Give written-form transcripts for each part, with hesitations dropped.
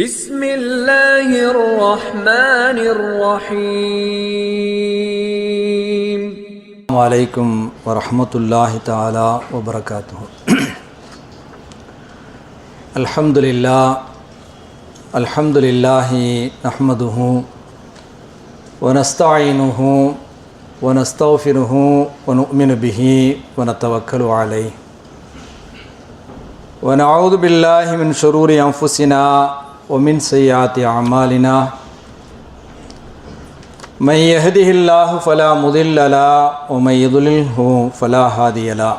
بسم الله الرحمن الرحيم. عليكم ورحمة الله تعالى وبركاته. الحمد لله نحمده ونستعينه ونستغفره ونؤمن به ونتوكل عليه ونعوذ بالله من شرور أنفسنا ومن سيئات أعمالنا. من يهده الله فلا مضل له ومن يضلله فلا هادي له.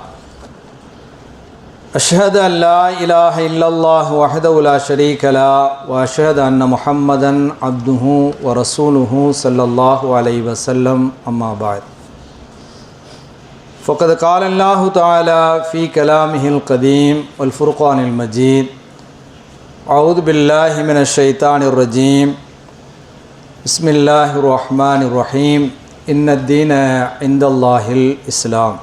أشهد أن لا إله إلا الله وحده لا شريك له وأشهد أن محمدا عبده ورسوله صلى الله عليه وسلم. أما بعد، فقد قال الله تعالى في كلامه القديم والفرقان المجيد: أعوذ بالله من الشيطان الرجيم. بسم الله الرحمن الرحيم. إن الدين عند الله الإسلام.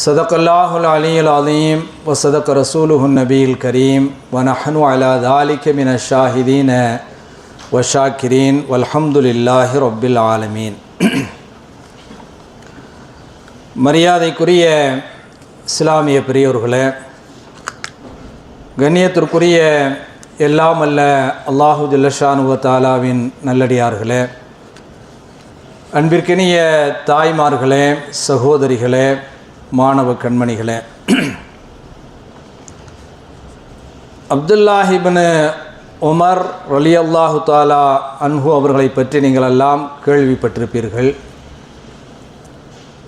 صدق الله العلي العظيم وصدق رسوله النبي الكريم ونحن على ذلك من الشاهدين والشاكرين والحمد لله رب العالمين. மரியாதைக்குரிய இஸ்லாமிய பெரியோர்களே, கண்ணியத்திற்குரிய எல்லாம் அல்ல அல்லாஹு ஜல்லஷானு வ தஆலாவின் நல்லடியார்களே, அன்பிற்கினிய தாய்மார்களே, சகோதரிகளே, மாணவ கண்மணிகளே, அப்துல்லாஹ் இப்னு உமர் ரலியல்லாஹு தஆலா அன்ஹு அவர்களை பற்றி நீங்கள் எல்லாம் கேள்விப்பட்டிருப்பீர்கள்.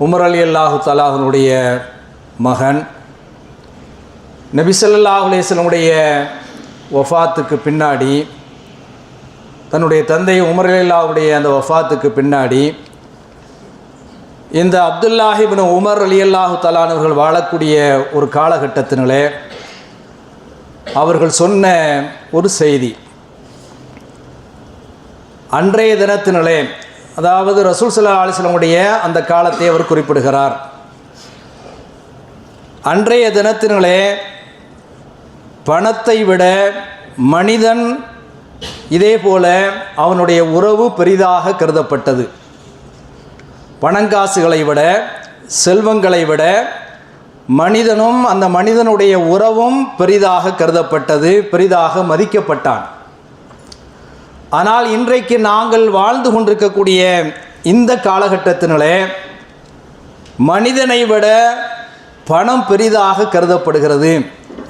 உமர் ரலியல்லாஹு தஆலா அவர்களுடைய மகன். நபி ஸல்லல்லாஹு அலைஹி வஸல்லமுடைய வஃபாத்துக்கு பின்னாடி, தன்னுடைய தந்தை உமர் ரலியல்லாஹுடைய அந்த வஃபாத்துக்கு பின்னாடி இந்த அப்துல்லாஹ் இப்னு உமர் ரலியல்லாஹு தஆலா அவர்கள் வாழக்கூடிய ஒரு காலகட்டத்தினிலே அவர்கள் சொன்ன ஒரு செய்தி, அன்றைய தினத்தினிலே, அதாவது ரசூல் ஸல்லல்லாஹு அலைஹி வஸல்லமுடைய அந்த காலத்தை அவர் குறிப்பிடுகிறார். அன்றைய தினத்தினிலே பணத்தை விட மனிதன் இதே போல அவனுடைய உறவு பெரிதாக கருதப்பட்டது. பணங்காசுகளை விட, செல்வங்களை விட மனிதனும் அந்த மனிதனுடைய உறவும் பெரிதாக கருதப்பட்டது, பெரிதாக மதிக்கப்பட்டான். ஆனால் இன்றைக்கு நாங்கள் வாழ்ந்து கொண்டிருக்கக்கூடிய இந்த காலகட்டத்தினிலே மனிதனை விட பணம் பெரிதாக கருதப்படுகிறது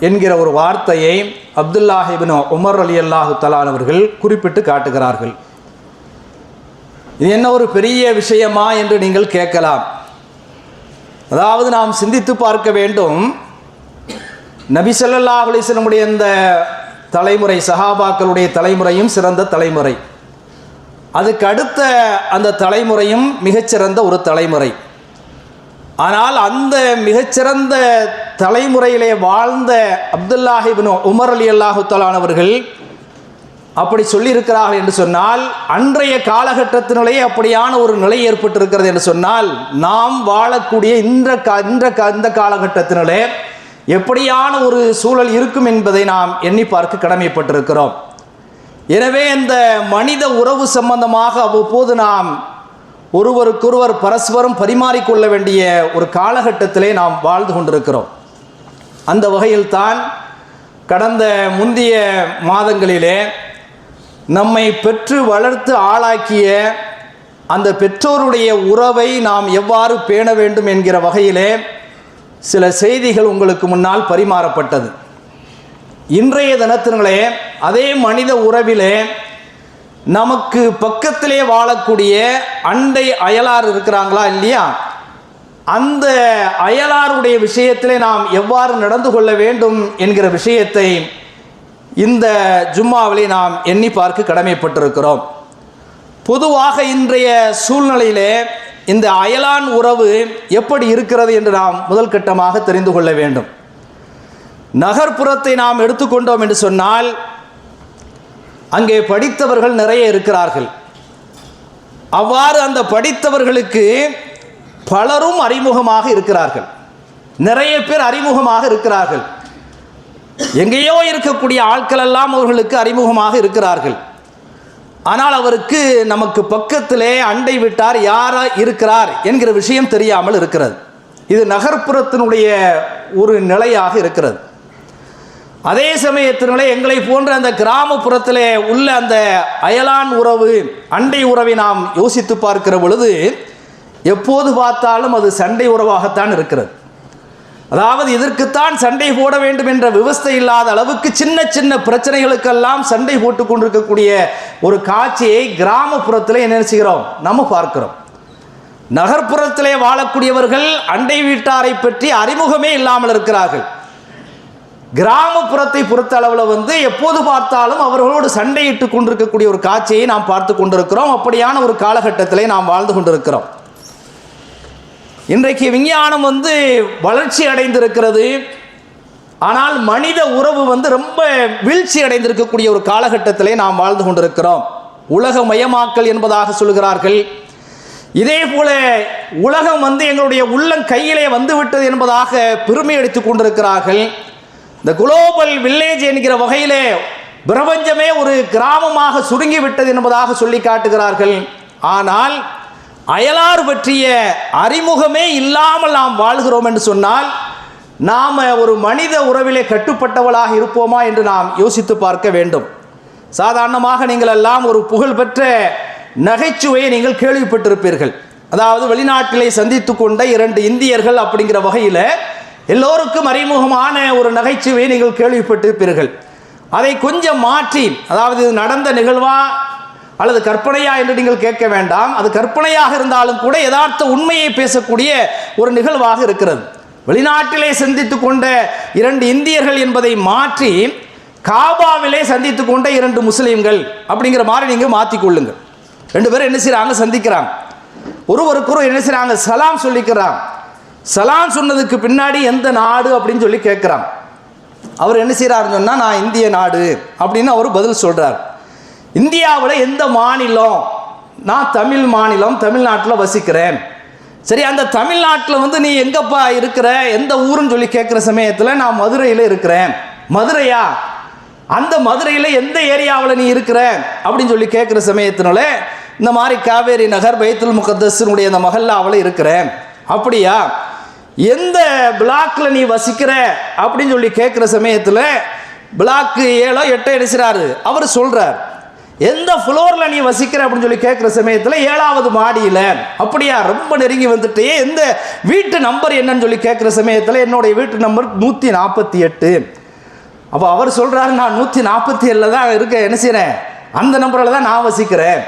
என்கிற ஒரு வார்த்தையை அப்துல்லாஹ் இப்னு உமர் ரலியல்லாஹு தஆலா அவர்கள் குறிப்பிட்டு காட்டுகிறார்கள். இது என்ன ஒரு பெரிய விஷயமா என்று நீங்கள் கேட்கலாம். அதாவது நாம் சிந்தித்து பார்க்க வேண்டும். நபி ஸல்லல்லாஹு அலைஹி வஸல்லமுடைய இந்த தலைமுறை, சஹாபாக்களுடைய தலைமுறையும் சிறந்த தலைமுறை, அதுக்கு அடுத்த அந்த தலைமுறையும் மிகச்சிறந்த ஒரு தலைமுறை. ஆனால் அந்த மிகச்சிறந்த தலைமுறையிலே வாழ்ந்த அப்துல்லாஹ் இப்னு உமர் ரலியல்லாஹு தஆலா அவர்கள் அப்படி சொல்லியிருக்கிறார்கள் என்று சொன்னால், அன்றைய காலகட்டத்தினுடைய அப்படியான ஒரு நிலை ஏற்பட்டிருக்கிறது என்று சொன்னால், நாம் வாழக்கூடிய இந்த காலகட்டத்தினுடைய எப்படியான ஒரு சூழல் இருக்கும் என்பதை நாம் எண்ணி பார்க்க கடமைப்பட்டிருக்கிறோம். எனவே இந்த மனித உறவு சம்பந்தமாக அவ்வப்போது நாம் ஒருவருக்கொருவர் பரஸ்பரம் பரிமாறிக்கொள்ள வேண்டிய ஒரு காலகட்டத்திலே நாம் வாழ்ந்து கொண்டிருக்கிறோம். அந்த வகையில்தான் கடந்த முந்தைய மாதங்களிலே நம்மை பெற்று வளர்த்து ஆளாக்கிய அந்த பெற்றோருடைய உறவை நாம் எவ்வாறு பேண வேண்டும் என்கிற வகையிலே சில செய்திகள் உங்களுக்கு முன்னால் பரிமாறப்பட்டது. இன்றைய தினத்திலே அதே மனித உறவிலே நமக்கு பக்கத்திலே வாழக்கூடிய அண்டை அயலார் இருக்கிறாங்களா இல்லையா, அந்த அயலாருடைய விஷயத்திலே நாம் எவ்வாறு நடந்து கொள்ள வேண்டும் என்கிற விஷயத்தை இந்த ஜும்மாவிலே நாம் எண்ணி பார்க்க கடமைப்பட்டிருக்கிறோம். பொதுவாக இன்றைய சூழ்நிலையிலே இந்த அயலான் உறவு எப்படி இருக்கிறது என்று நாம் முதல் கட்டமாக தெரிந்து கொள்ள வேண்டும். நகர்ப்புறத்தை நாம் எடுத்துக்கொண்டோம் என்று சொன்னால், அங்கே படித்தவர்கள் நிறைய இருக்கிறார்கள். அவ்வாறு அந்த படித்தவர்களுக்கு பலரும் அறிமுகமாக இருக்கிறார்கள், நிறைய பேர் அறிமுகமாக இருக்கிறார்கள். எங்கேயோ இருக்கக்கூடிய ஆட்கள் எல்லாம் அவர்களுக்கு அறிமுகமாக இருக்கிறார்கள். ஆனால் அவருக்கு நமக்கு பக்கத்திலே அண்டை விட்டார் யாரா இருக்கிறார் என்கிற விஷயம் தெரியாமல் இருக்கிறது. இது நகர்ப்புறத்தினுடைய ஒரு நிலையாக இருக்கிறது. அதே சமயத்தினுடைய எங்களை போன்ற அந்த கிராமப்புறத்திலே உள்ள அந்த அயலான் உறவு, அண்டை உறவை நாம் யோசித்து பார்க்கிற பொழுது எப்போது பார்த்தாலும் அது சண்டை உறவாகத்தான் இருக்கிறது. அதாவது இதற்குத்தான் சண்டை போட வேண்டும் என்ற விவஸ்தை இல்லாத அளவுக்கு சின்ன சின்ன பிரச்சனைகளுக்கெல்லாம் சண்டை போட்டு கொண்டிருக்கக்கூடிய ஒரு காட்சியை கிராமப்புறத்திலே என்ன செய்கிறோம், நம்ம பார்க்கிறோம். நகர்ப்புறத்திலே வாழக்கூடியவர்கள் அண்டை வீட்டாரை பற்றி அறிமுகமே இல்லாமல் இருக்கிறார்கள். கிராமப்புறத்தை பொறுத்த அளவில் எப்போது பார்த்தாலும் அவர்களோடு சண்டையிட்டு கொண்டிருக்கக்கூடிய ஒரு காட்சியை நாம் பார்த்து கொண்டிருக்கிறோம். அப்படியான ஒரு காலகட்டத்திலே நாம் வாழ்ந்து கொண்டிருக்கிறோம். இன்றைக்கு விஞ்ஞானம் வளர்ச்சி அடைந்திருக்கிறது. ஆனால் மனித உறவு ரொம்ப வீழ்ச்சி அடைந்திருக்கக்கூடிய ஒரு காலகட்டத்திலே நாம் வாழ்ந்து கொண்டிருக்கிறோம். உலகமயமாக்கல் என்பதாக சொல்கிறார்கள். இதே போல உலகம் எங்களுடைய உள்ளம் கையிலே வந்துவிட்டது என்பதாக பெருமை அடித்துக் கொண்டிருக்கிறார்கள். இந்த குளோபல் வில்லேஜ் என்கிற வகையிலே பிரபஞ்சமே ஒரு கிராமமாக சுருங்கிவிட்டது என்பதாக சொல்லி காட்டுகிறார்கள். ஆனால் அயலார் பற்றிய அறிமுகமே இல்லாமல் நாம் வாழ்கிறோம் என்று சொன்னால் நாம் ஒரு மனித உறவிலே கட்டுப்பட்டவளாக இருப்போமா என்று நாம் யோசித்து பார்க்க வேண்டும். சாதாரணமாக நீங்கள் எல்லாம் ஒரு புகழ்பெற்ற நகைச்சுவையை நீங்கள் கேள்விப்பட்டிருப்பீர்கள். அதாவது வெளிநாட்டிலே சந்தித்து கொண்ட 2 இந்தியர்கள் அப்படிங்கிற வகையில் எல்லோருக்கும் அறிமுகமான ஒரு நகைச்சுவையை நீங்கள் கேள்விப்பட்டிருப்பீர்கள். அதை கொஞ்சம் மாற்றி, அதாவது நடந்த நிகழ்வா அல்லது கற்பனையா என்று நீங்கள் கேட்க வேண்டாம். அது கற்பனையாக இருந்தாலும் கூட யதார்த்த உண்மையை பேசக்கூடிய ஒரு நிகழ்வாக இருக்கிறது. வெளிநாட்டிலே சந்தித்து கொண்ட 2 இந்தியர்கள் என்பதை மாற்றி காபாவிலே சந்தித்து கொண்ட 2 முஸ்லீம்கள் அப்படிங்கிற மாதிரி நீங்கள் மாற்றிக்கொள்ளுங்கள். 2 பேரும் என்ன செய்கிறாங்க, சந்திக்கிறாங்க. ஒருவருக்கொரு என்ன செய்கிறாங்க, சலாம் சொல்லிக்கிறாங்க. சலாம் சொன்னதுக்கு பின்னாடி எந்த நாடு அப்படின்னு சொல்லி கேட்குறாங்க. அவர் என்ன செய்கிறாருன்னு சொன்னால் நான் இந்திய நாடு அப்படின்னு அவர் பதில் சொல்கிறார். இந்தியாவில் எந்த மாநிலம்? நான் தமிழ் மாநிலம், தமிழ்நாட்டில் வசிக்கிறேன். சரி, அந்த தமிழ்நாட்டில் நீ எங்கப்பா இருக்கிற, எந்த ஊருன்னு சொல்லி கேட்குற சமயத்தில் நான் மதுரையில் இருக்கிறேன். மதுரையா? அந்த மதுரையில் எந்த ஏரியாவில் நீ இருக்கிற அப்படின்னு சொல்லி கேட்குற சமயத்தினால இந்த மாதிரி காவேரி நகர் பைத்துல் முகத்தஸினுடைய அந்த மஹல்லாவில் இருக்கிறேன். அப்படியா? எந்த பிளாக்ல நீ வசிக்கிற அப்படின்னு சொல்லி கேட்குற சமயத்தில் பிளாக் 7 8 எடுக்கிறாரு. அவர் சொல்கிறார், எந்த ஃப்ளோரில் நீ வசிக்கிற அப்படின்னு சொல்லி கேட்குற சமயத்தில் 7வது மாடியில். அப்படியா? ரொம்ப நெருங்கி வந்துட்டே. எந்த வீட்டு நம்பர் என்னன்னு சொல்லி கேட்குற சமயத்தில் என்னுடைய வீட்டு நம்பர் 148. அப்போ அவர் சொல்கிறாரு, நான் 147 தான் இருக்கேன், என்ன செய்கிறேன், அந்த நம்பரில் தான் நான் வசிக்கிறேன்.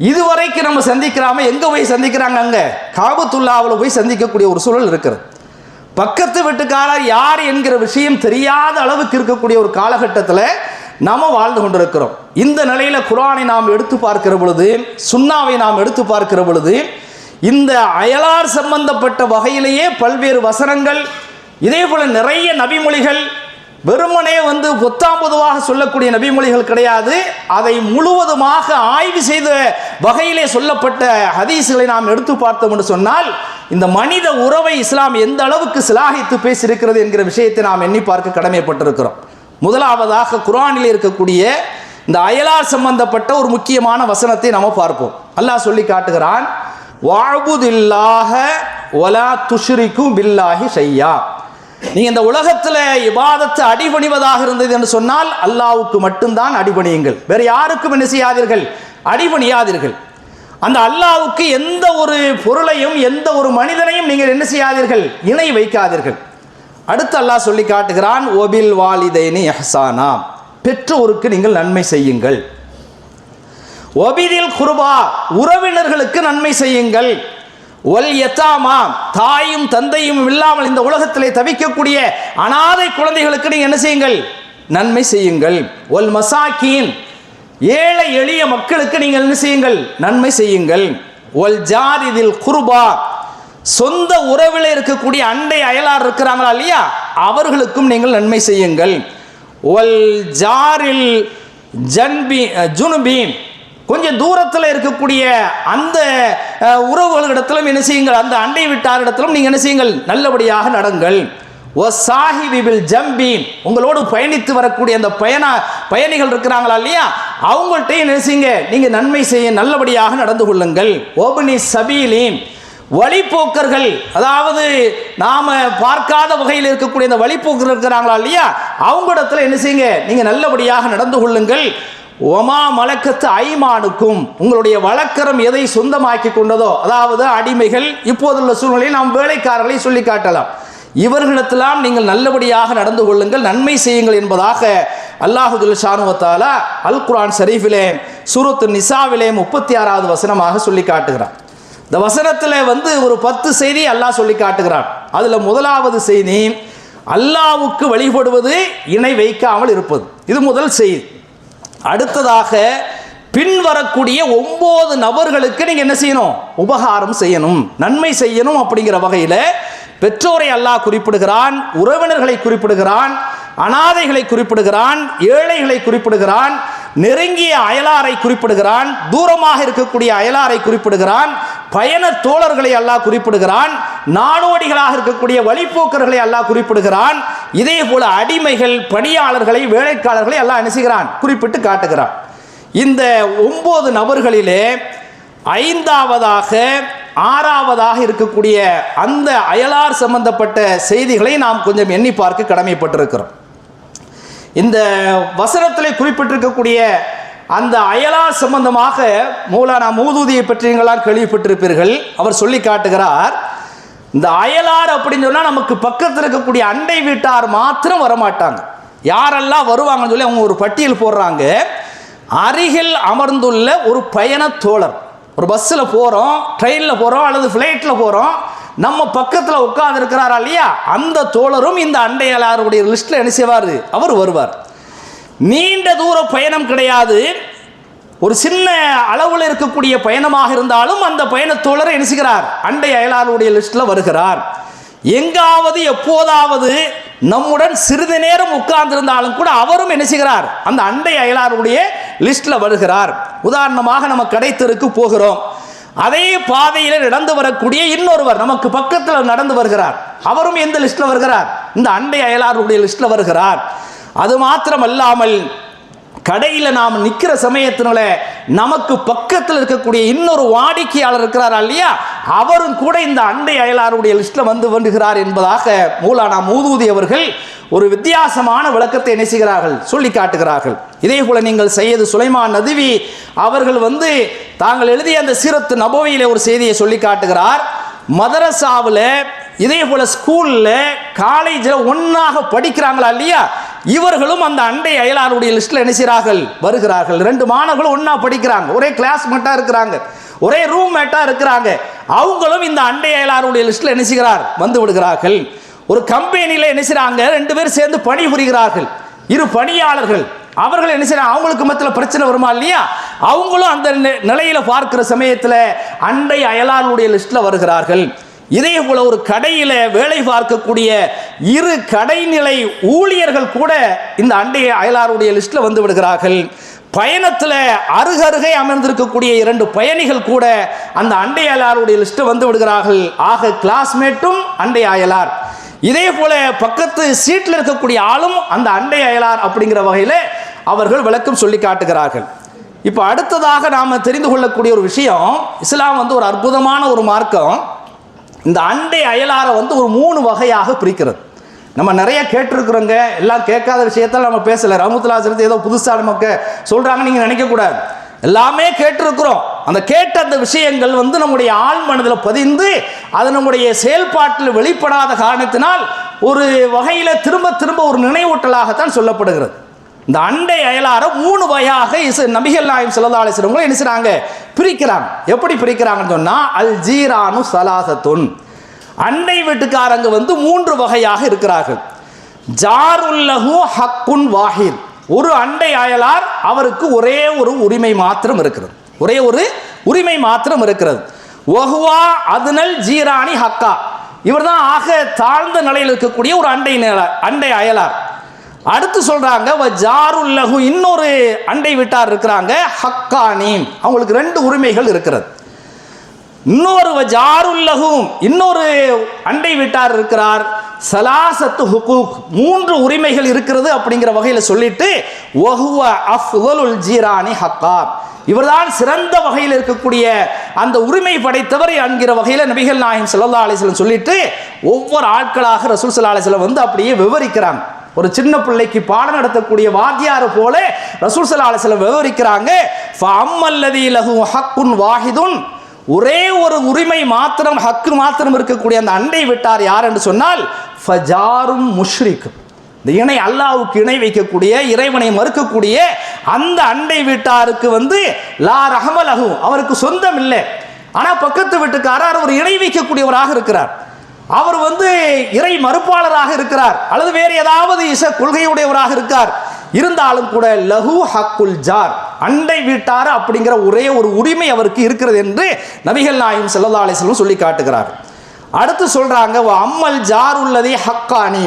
இதுவரைக்கும் நம்ம சந்திக்கிறாம எங்கே போய் சந்திக்கிறாங்க? அங்கே காபத்துல்லாவில் போய் சந்திக்கக்கூடிய ஒரு சூழல் இருக்கிறது. பக்கத்து வீட்டுக்காரர் யார் என்கிற விஷயம் தெரியாத அளவுக்கு இருக்கக்கூடிய ஒரு காலகட்டத்தில் நாம் வாழ்ந்து கொண்டிருக்கிறோம். இந்த நிலையில் குர்ஆனை நாம் எடுத்து பார்க்கிற பொழுது, சுன்னாவை நாம் எடுத்து பார்க்கிற பொழுது, இந்த அயலார் சம்பந்தப்பட்ட வகையிலேயே பல்வேறு வசனங்கள், இதே போல நிறைய நபிமொழிகள், வெறுமனே பொத்தாம் பொதுவாக சொல்லக்கூடிய நபிமொழிகள் கிடையாது. அதை முழுவதுமாக ஆய்வு செய்த வகையிலே சொல்லப்பட்ட ஹதீஸ்களை நாம் எடுத்து பார்த்தோம் என்று சொன்னால் இந்த மனித உறவை இஸ்லாம் எந்த அளவுக்கு சிலாகித்து பேசியிருக்கிறது என்கிற விஷயத்தை நாம் எண்ணி பார்க்க கடமைப்பட்டிருக்கிறோம். முதலாவதாக குர்ஆனில் இருக்கக்கூடிய இந்த அயலார் சம்பந்தப்பட்ட ஒரு முக்கியமான வசனத்தை நாம் பார்ப்போம். அல்லாஹ் சொல்லி காட்டுகிறான், வஅபுதில்லாஹ வலா துஷ்ரிகு பில்லாஹி ஷையா. நீங்கள் இந்த உலகத்தில் இபாதத்து அடிபணிவதாக இருந்தது என்று சொன்னால் அல்லாஹ்வுக்கு மட்டும்தான் அடிபணியுங்கள், வேறு யாருக்கும் என்ன செய்யாதீர்கள், அடிபணியாதீர்கள். அந்த அல்லாஹ்வுக்கு எந்த ஒரு பொருளையும் எந்த ஒரு மனிதனையும் நீங்கள் என்ன செய்யாதீர்கள், இணை வைக்காதீர்கள். அடுத்து அல்லாஹ் சொல்லி காட்டுகிறான், ஒபில் வாலிதைனி இஹ்சானா, பெற்றோருக்கு நீங்கள் நன்மை செய்யுங்கள். ஒபிதில் குர்பா, உறவினர்களுக்கு நன்மை செய்யுங்கள். ஒல் யதாமா, தாயும் தந்தையும் இல்லாமல் இந்த உலகத்திலே தவிக்கக்கூடிய அனாதை குழந்தைகளுக்கு நீங்கள் என்ன செய்யுங்கள், நன்மை செய்யுங்கள். ஒல் மசாக்கீன், ஏழை எளிய மக்களுக்கு நீங்கள் என்ன செய்யுங்கள், நன்மை செய்யுங்கள். ஒல் ஜாரிதில் குர்பா, சொந்த உறவில் இருக்கக்கூடிய அண்டை அயலார் இருக்கிறாங்களா இல்லையா, அவர்களுக்கும் நீங்கள் நன்மை செய்யுங்கள். ஒல் ஜாரில் ஜுனுபீன், கொஞ்சம் தூரத்தில் இருக்கக்கூடிய அந்த உறவுகளிடத்திலும் என்ன செய்யுங்கள், அந்த அண்டை விட்டாரிடத்திலும் நீங்கள் என்ன செய்யுங்கள், நல்லபடியாக நடங்கள். வசாஹிபி பில் ஜம்பீன், உங்களோடு பயணித்து வரக்கூடிய அந்த பயணிகள் இருக்கிறாங்களா இல்லையா, அவங்கள்ட்டையும் நினைச்சீங்க நீங்க நன்மை செய்ய நல்லபடியாக நடந்து கொள்ளுங்கள். ஓபனி சபீலீன், வழிபோக்கர்கள், அதாவது நாம பார்க்காத வகையில் இருக்கக்கூடிய இந்த வழிபோக்கர்கள் இருக்கிறாங்களா இல்லையா, அவங்களிடத்துல என்ன செய்யுங்க நீங்க நல்லபடியாக நடந்து கொள்ளுங்கள். ஒமா மலக்கத்து ஐமானுக்கும், உங்களுடைய வழக்கரம் எதை சொந்தமாக்கி கொண்டதோ, அதாவது அடிமைகள், இப்போதுள்ள சூழ்நிலையில் நாம் வேலைக்காரர்களை சொல்லி காட்டலாம், இவர்களிடத்திலாம் நீங்கள் நல்லபடியாக நடந்து கொள்ளுங்கள், நன்மை செய்யுங்கள் என்பதாக அல்லாஹு ஜல்ல ஷானு வ தஆலா அல் குர்ஆன் ஷரீஃபிலே சூரத்து நிசாவிலே 36வது வசனமாக சொல்லி காட்டுகிறான். இந்த வசனத்தில் ஒரு 10 செய்தி அல்லாஹ் சொல்லி காட்டுகிறான். அதில் முதலாவது செய்தி அல்லாஹ்வுக்கு வழிபடுவது, இணை வைக்காமல் இருப்பது. இது முதல் செய்தி. அடுத்ததாக பின்வரக்கூடிய 9 நபர்களுக்கு நீங்க என்ன செய்யணும், உபகாரம் செய்யணும், நன்மை செய்யணும். அப்படிங்கிற வகையில் பெற்றோரை அல்லாஹ் குறிப்பிடுகிறான், உறவினர்களை குறிப்பிடுகிறான், அனாதைகளை குறிப்பிடுகிறான், ஏழைகளை குறிப்பிடுகிறான், நெருங்கிய அயலாரை குறிப்பிடுகிறான், தூரமாக இருக்கக்கூடிய அயலாரை குறிப்பிடுகிறான், பயண தோழர்களை அல்லாஹ் குறிப்பிடுகிறான், நாடோடிகளாக இருக்கக்கூடிய வழிபோக்கர்களை அல்லாஹ் குறிப்பிடுகிறான். இதே போல அடிமைகள், பணியாளர்களை, வேலைக்காரர்களை அல்லாஹ் என்ன செய்கிறான், குறிப்பிட்டு காட்டுகிறான். இந்த 9 நபர்களிலே 5ஆவதாக 6ஆவதாக இருக்கக்கூடிய அந்த அயலார் சம்பந்தப்பட்ட செய்திகளை நாம் கொஞ்சம் எண்ணி பார்க்க கடமைப்பட்டிருக்கிறோம். இந்த வசனத்திலே குறிப்பிட்டிருக்கக்கூடிய அந்த அயலார் சம்பந்தமாக மௌலானா மௌதூதியை பற்றி நீங்களாம் கேள்விப்பட்டிருப்பீர்கள். அவர் சொல்லி காட்டுகிறார், இந்த அயலார் அப்படின்னு சொன்னால் நமக்கு பக்கத்தில் இருக்கக்கூடிய அண்டை வீட்டார் மாத்திரம் வரமாட்டாங்க. யாரெல்லாம் வருவாங்கன்னு சொல்லி அவங்க ஒரு பட்டியல் போடுறாங்க. அருகில் அமர்ந்துள்ள ஒரு பயண தோழர், ஒரு பஸ்ஸில் போகிறோம், ட்ரெயினில் போகிறோம் அல்லது ஃப்ளைட்டில் போகிறோம், நம்ம பக்கத்தில் உட்கார்ந்து இருக்கிறாரா இல்லையா, அந்த தோழரும் இந்த அண்டை அயலாருடைய லிஸ்ட்டில் என்ன செய்வார், அவர் வருவார். நீண்ட தூர பயணம் கிடையாது, ஒரு சின்ன அளவில் இருக்கக்கூடிய பயணமாக இருந்தாலும் அந்த பயண தோழரை என்ன செய்கிறார், அண்டை அயலாருடைய லிஸ்ட்டில் வருகிறார். எங்காவது எப்போதாவது நம்முடன் சிறிது நேரம் உட்கார்ந்திருந்தாலும் கூட அவரும் என்ன செய்கிறார், அந்த அண்டை அயலாருடைய லிஸ்ட்டில் வருகிறார். உதாரணமாக நம்ம கடைத்தெருக்கு போகிறோம், அதே பாதையில் நடந்து வரக்கூடிய இன்னொருவர் நமக்கு பக்கத்தில் நடந்து வருகிறார், அவரும் எந்த லிஸ்ட்டில் வருகிறார், இந்த அண்டை அயலாருடைய லிஸ்ட்டில் வருகிறார். அது மாத்திரமல்லாமல் கடையில் நாம் நிற்கிற சமயத்தினால நமக்கு பக்கத்தில் இருக்கக்கூடிய இன்னொரு வாடிக்கையாளர் இருக்கிறாரா இல்லையா, அவரும் கூட இந்த அண்டை அயலாருடைய லிஸ்ட்டில் வந்துகிறார் என்பதாக மௌலானா மௌதூதி அவர்கள் ஒரு வித்தியாசமான விளக்கத்தை என்ன செய்கிறார்கள், சொல்லி காட்டுகிறார்கள். இதே போல நீங்கள் சையது சுலைமான் நதுவி அவர்கள் தாங்கள் எழுதிய அந்த சீரத்து நபவியில ஒரு செய்தியை சொல்லி காட்டுகிறார். மதரசாவில் இதே போல ஸ்கூலில் காலேஜில் ஒன்றாக படிக்கிறாங்களா இல்லையா, இவர்களும் அந்த அண்டை அயலாருடைய லிஸ்ட்டில் என்ன செய்கிறார்கள், வருகிறார்கள். 2 மாணவர்களும் ஒன்றா படிக்கிறாங்க, ஒரே கிளாஸ்மேட்டாக இருக்கிறாங்க, ஒரே ரூம்மேட்டாக இருக்கிறாங்க, அவங்களும் இந்த அண்டை அயலாருடைய லிஸ்ட்டில் என்ன செய்கிறார், வந்து விடுகிறார்கள். ஒரு கம்பெனியில் என்ன செய்கிறாங்க, 2 பேர் சேர்ந்து பணிபுரிகிறார்கள், 2 பணியாளர்கள், அவர்கள் என்ன செய்யறாங்க, அவங்களுக்கு மத்தியில் பிரச்சனை வருமா இல்லையா, அவங்களும் அந்த நிலையில் பார்க்கிற சமயத்தில் அண்டை அயலாருடைய லிஸ்ட்டில் வருகிறார்கள். இதே போல ஒரு கடையில் வேலை பார்க்கக்கூடிய 2 கடைநிலை ஊழியர்கள் கூட இந்த அண்டை அயலாருடைய லிஸ்ட்டில் வந்து விடுகிறார்கள். பயணத்தில் அருகருகே அமர்ந்திருக்கக்கூடிய 2 பயணிகள் கூட அந்த அண்டை அயலாருடைய லிஸ்ட்டில் வந்து விடுகிறார்கள். ஆக கிளாஸ்மேட்டும் அண்டை அயலார், இதே போல பக்கத்து சீட்டில் இருக்கக்கூடிய ஆளும் அந்த அண்டை அயலார் அப்படிங்கிற வகையில் அவர்கள் விளக்கம் சொல்லி காட்டுகிறார்கள். இப்போ அடுத்ததாக நாம் தெரிந்து கொள்ளக்கூடிய ஒரு விஷயம், இஸ்லாம் ஒரு அற்புதமான ஒரு மார்க்கம். இந்த அண்டை அயலாரை ஒரு 3 வகையாக பிரிக்கிறது. நம்ம நிறைய கேட்டிருக்கிறோங்க, எல்லாம் கேட்காத விஷயத்தால் நம்ம பேசலை. ரஹ்மத்துல்லாஹி அலைஹி ஏதோ புதுசாக நமக்கு சொல்கிறாங்க நீங்கள் நினைக்கக்கூடாது, எல்லாமே கேட்டிருக்கிறோம். அந்த கேட்ட அந்த விஷயங்கள் நம்முடைய ஆழ் மனதில் பதிந்து அது நம்முடைய செயல்பாட்டில் வெளிப்படாத காரணத்தினால் ஒரு வகையில் திரும்ப திரும்ப ஒரு நினைவூட்டலாகத்தான் சொல்லப்படுகிறது. இந்த அண்டை அயலார 3 வகையாக நபிகள் நாயகம் ஸல்லல்லாஹு அலைஹி வஸல்லம் என்ன செய்றாங்க, பிரிக்கிறாங்க. எப்படி பிரிக்கிறாங்கன்னு சொன்னா, அல் ஜீரானு ஸலாஸத்துன், அண்டை வீட்டுக்காரங்க 3 வகையாக இருக்கிறார்கள். ஜாருல்லஹு ஹக்குன் வாஹித், ஒரு அண்டை அயலார் அவருக்கு ஒரே ஒரு உரிமை மாத்திரம் இருக்கிறது, ஒரே ஒரு உரிமை மாத்திரம் இருக்கிறது. வஹுவா அதுனல் ஜீரானி ஹக்கா, இவர்தான் ஆக தாழ்ந்த நிலையில் இருக்கக்கூடிய ஒரு அண்டை அயலார். அடுத்து சொல்றாங்க ஜாருல்லஹு, இன்னொரு அண்டை வீட்டார் இருக்கிறாங்க, ஹக்கானி, அவங்களுக்கு 2 உரிமைகள் இருக்கிறது. இன்னொரு ஜாருல்லஹும், இன்னொரு அண்டை வீட்டார் இருக்கிறார், சலாசத்து ஹுகூக், 3 உரிமைகள் இருக்கிறது அப்படிங்கிற வகையில் சொல்லிட்டு வஹுவ அஃதலுல் ஜீரானி ஹக்கா, இவர்தான் சிறந்த வகையில் இருக்கக்கூடிய அந்த உரிமை படைத்தவர் என்கிற வகையில் நபிகள் நாயகம் ஸல்லல்லாஹு அலைஹி வஸல்லம் சொல்லிட்டு ஒவ்வொரு ஆட்களாக ரசூல் ஸல்லல்லாஹு அலைஹி வஸல்லம் வந்து அப்படியே விவரிக்கிறாங்க. ஒரு சின்ன பிள்ளைக்கு பாடம் நடத்தக்கூடிய வாத்தியார் போல ரசூல் ஸல்லல்லாஹு அலைஹி வஸல்லம் விவரிக்கிறாங்க. ஃபஅம்மல்லதி லஹு ஹக்குன் வாஹிதுன், ஒரே ஒரு உரிமை மாத்திரம், ஹக்கு மாத்திரம் இருக்கக்கூடிய அந்த அண்டை விட்டார் யார் என்று சொன்னால் ஃபஜாரும் முஷ்ரிக், இந்த இணை அல்லாஹ்வுக்கு இணை வைக்கக்கூடிய, இறைவனை மறுக்கக்கூடிய அந்த அண்டை வீட்டாருக்கு வந்து லா ரஹமலஹு, அவருக்கு சொந்தம் இல்லை, ஆனால் பக்கத்து வீட்டுக்காரர் ஒரு இணை வைக்கக்கூடியவராக இருக்கிறார், அவர் வந்து இறை மறுப்பாளராக இருக்கிறார், அல்லது வேறு ஏதாவது கொள்கையுடையவராக இருக்கார், இருந்தாலும் கூட லஹு ஹக்குல் ஜார், அண்டை வீட்டார் அப்படிங்கிற ஒரே ஒரு உரிமை அவருக்கு இருக்கிறது என்று நபிகள் நாயகம் ஸல்லல்லாஹு அலைஹி வஸல்லம் சொல்லி காட்டுகிறார். அடுத்து சொல்றாங்க அம்மல் ஜார் உள்ளதே ஹக்கானி,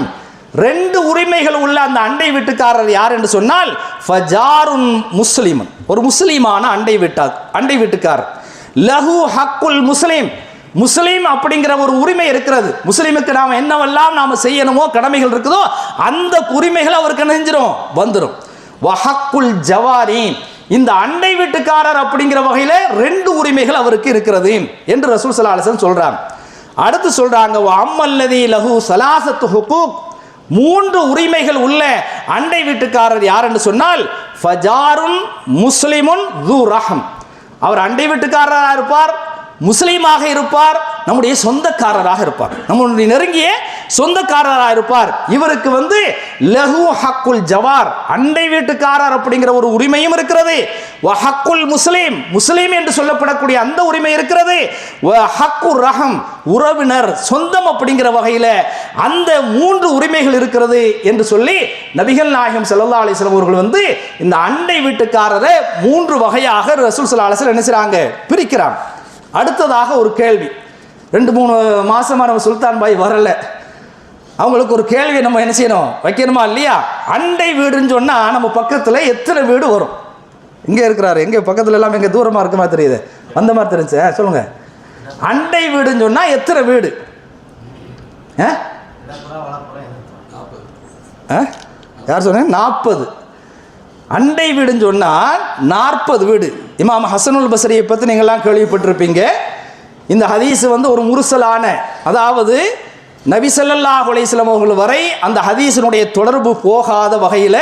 2 உரிமைகள் உள்ள அந்த அண்டை வீட்டுக்காரர் யார் என்று சொன்னால் ஃபஜாருன் முஸ்லிமன், ஒரு முஸ்லிமான அண்டை வீட்டுக்காரர், லஹு ஹக்குல் முஸ்லிம், முஸ்லீம் அப்படிங்கிற ஒரு உரிமை இருக்கிறது, முஸ்லீமுக்கு நாம் என்னவெல்லாம் நாம் செய்யணுமோ கடமைகள் இருக்குதோ அந்த உரிமைகள் அவருக்கு நெஞ்சிரும் வந்துடும். வஹக்குல் ஜவாரி, இந்த அண்டை வீட்டுக்காரர் அப்படிங்கிற வகையில் 2 உரிமைகள் அவருக்கு இருக்கிறது என்று ரசூல் ஸல்லல்லாஹு அலைஹி வஸல்லம் சொல்றாங்க. அடுத்து சொல்றாங்க அம்மல்லதி லஹு சலாசத்து ஹுகூக், 3 உரிமைகள் உள்ள அண்டை வீட்டுக்காரர் யார் என்று சொன்னால் ஃபஜாருன் முஸ்லிமுன் து ரஹம், அவர் அண்டை வீட்டுக்காரராக இருப்பார், முஸ்லீமாக இருப்பார், நம்முடைய சொந்தக்காரராக இருப்பார், நம்முடைய நெருங்கிய சொந்தக்காரராக இருப்பார், இவருக்கு வந்து லஹு ஹக்குல் ஜவார், அண்டை வீட்டுக்காரர் அப்படிங்கிற ஒரு உரிமையும் இருக்கிறது, வஹக்குல் முஸ்லீம், முஸ்லீம் என்று சொல்லப்படக்கூடிய அந்த உரிமை இருக்கிறது, வஹக்குர் ரஹம், உறவினர் சொந்தம் அப்படிங்கிற வகையில் அந்த 3 உரிமைகள் இருக்கிறது என்று சொல்லி நபிகள் நாயகம் ஸல்லல்லாஹு அலைஹி வஸல்லம் அவர்கள் வந்து இந்த அண்டை வீட்டுக்காரரை 3 வகையாக ரசூல் ஸல்லல்லாஹு அலைஹி வஸல்லம் என்ன செய்றாங்க, பிரிக்கிறாங்க. அடுத்ததாக ஒரு கேள்வி, 2-3 மாசமா நம்ம சுல்தான் பாய் வரல, அவங்களுக்கு ஒரு கேள்வி நம்ம என்ன செய்யணும், வைக்கணுமா இல்லையா? அண்டை வீடுன்னு சொன்னா நம்ம பக்கத்தில் எத்தனை வீடு வரும்? இங்கே இருக்கிறாரு, எங்கே பக்கத்துல எல்லாம் எங்கே தூரமாக இருக்குமா தெரியுது, அந்த மாதிரி தெரிஞ்சு சொல்லுங்க. அண்டை வீடுன்னு சொன்னா எத்தனை வீடு? யார் சொன்னேன்? 40. அண்டை வீடுன்னு சொன்னால் 40 வீடு. இமாம் ஹசனுல் பஸ்ரியை பற்றி நீங்கள்லாம் கேள்விப்பட்டிருப்பீங்க. இந்த ஹதீஸ் வந்து ஒரு முர்சலான, அதாவது நபி ஸல்லல்லாஹு அலைஹி வஸல்லம் அவர்கள் வரை அந்த ஹதீஸினுடைய தொடர்பு போகாத வகையில்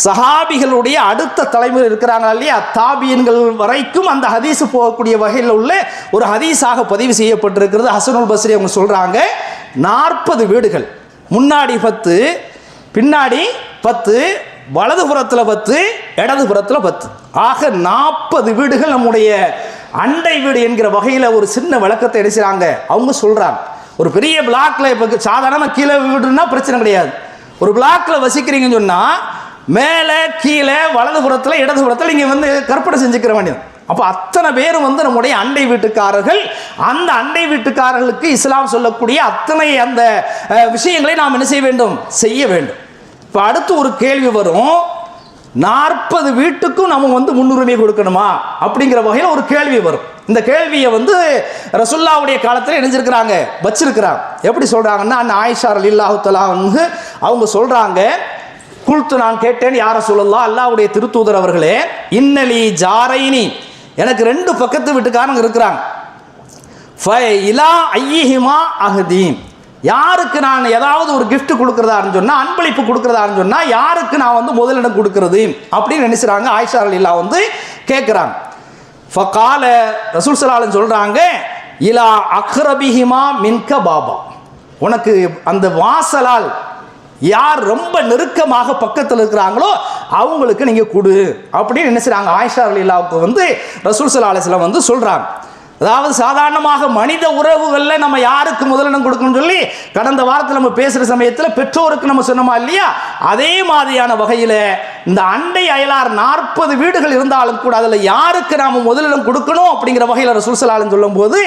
சஹாபிகளுடைய அடுத்த தலைமுறை இருக்கிறாங்க இல்லையா, தாபியன்கள் வரைக்கும் அந்த ஹதீஸ் போகக்கூடிய வகையில் உள்ள ஒரு ஹதீஸாக பதிவு செய்யப்பட்டிருக்கிறது. ஹசனுல் பஸ்ரி அவங்க சொல்கிறாங்க 40 வீடுகள், முன்னாடி 10, பின்னாடி 10, வலதுபுறத்தில் 10, இடதுபுறத்தில் 10, ஆக 40 வீடுகள் நம்முடைய அண்டை வீடு என்கிற வகையில் ஒரு சின்ன விளக்கத்தை எடுக்கிறாங்க. அவங்க சொல்கிறாங்க, ஒரு பெரிய பிளாக்ல இப்போ சாதாரணமாக கீழே வீடுன்னா பிரச்சனை கிடையாது, ஒரு பிளாக்ல வசிக்கிறீங்கன்னு சொன்னால் மேலே கீழே வலதுபுறத்தில் இடதுபுறத்தில் நீங்கள் வந்து கற்பனை செஞ்சுக்கிற வேண்டியது. அப்போ அத்தனை பேரும் வந்து நம்முடைய அண்டை வீட்டுக்காரர்கள். அந்த அண்டை வீட்டுக்காரர்களுக்கு இஸ்லாம் சொல்லக்கூடிய அத்தனை அந்த விஷயங்களை நாம் என்ன செய்ய வேண்டும், செய்ய வேண்டும். இப்போ அடுத்து ஒரு கேள்வி வரும், 40 வீட்டுக்கும் நம்ம வந்து முன்னுரிமை கொடுக்கணுமா அப்படிங்கிற வகையில் ஒரு கேள்வி வரும். இந்த கேள்வியை வந்து ரசூலுல்லாஹ்வுடைய காலத்தில் இணைஞ்சிருக்கிறாங்க, வச்சிருக்கிறாங்க. எப்படி சொல்றாங்கன்னா, ஆயிஷா ரலியல்லாஹு தஆலா அன்ஹா அவங்க சொல்றாங்க, குல்து நான் கேட்டேன், யா ரசூலல்லாஹ், அல்லாஹ்வுடைய திருத்தூதர் அவர்களே, இன்னலி ஜாரைனி, எனக்கு 2 பக்கத்து வீட்டுக்காரங்க இருக்கிறாங்க, ஃபைலா ஐயிஹிமா அஹதீம், யாருக்கு நான் ஏதாவது ஒரு கிஃப்ட் கொடுக்கறதான்னு சொன்னால், அன்பளிப்பு கொடுக்கறதான்னு சொன்னால் யாருக்கு நான் வந்து முதலிடம் கொடுக்கறது அப்படின்னு நினைச்சாங்க. ஆயிஷா ரலியல்லாஹு வந்து கேட்குறாங்க. ஃபகால ரசூல் ஸல்லல்லாஹு அலைஹி சொல்கிறாங்க, இலா அக்ரபிஹிமா மின்க பாபா, உனக்கு அந்த வாசலால் யார் ரொம்ப நெருக்கமாக பக்கத்தில் இருக்கிறாங்களோ அவங்களுக்கு நீங்கள் கொடு அப்படின்னு நினைச்சாங்க. ஆயிஷா ரலியல்லாஹுக்கு வந்து ரசூல் ஸல்லல்லாஹு அலைஹி வஸல்லம் வந்து சொல்கிறாங்க. அதாவது சாதாரணமாக மனித உறவுகளில் நம்ம யாருக்கு முதலிடம் கொடுக்கணும்னு சொல்லி கடந்த வாரத்தில் நம்ம பேசுகிற சமயத்தில் பெற்றோருக்கு நம்ம சொன்னோமா இல்லையா, அதே மாதிரியான வகையில் இந்த அண்டை அயலார் 40 வீடுகள் இருந்தாலும் கூட அதில் யாருக்கு நாம் முதலிடம் கொடுக்கணும் அப்படிங்கிற வகையில் ரசூல் ஸல்லல்லாஹு அலைஹி சொல்லும்போது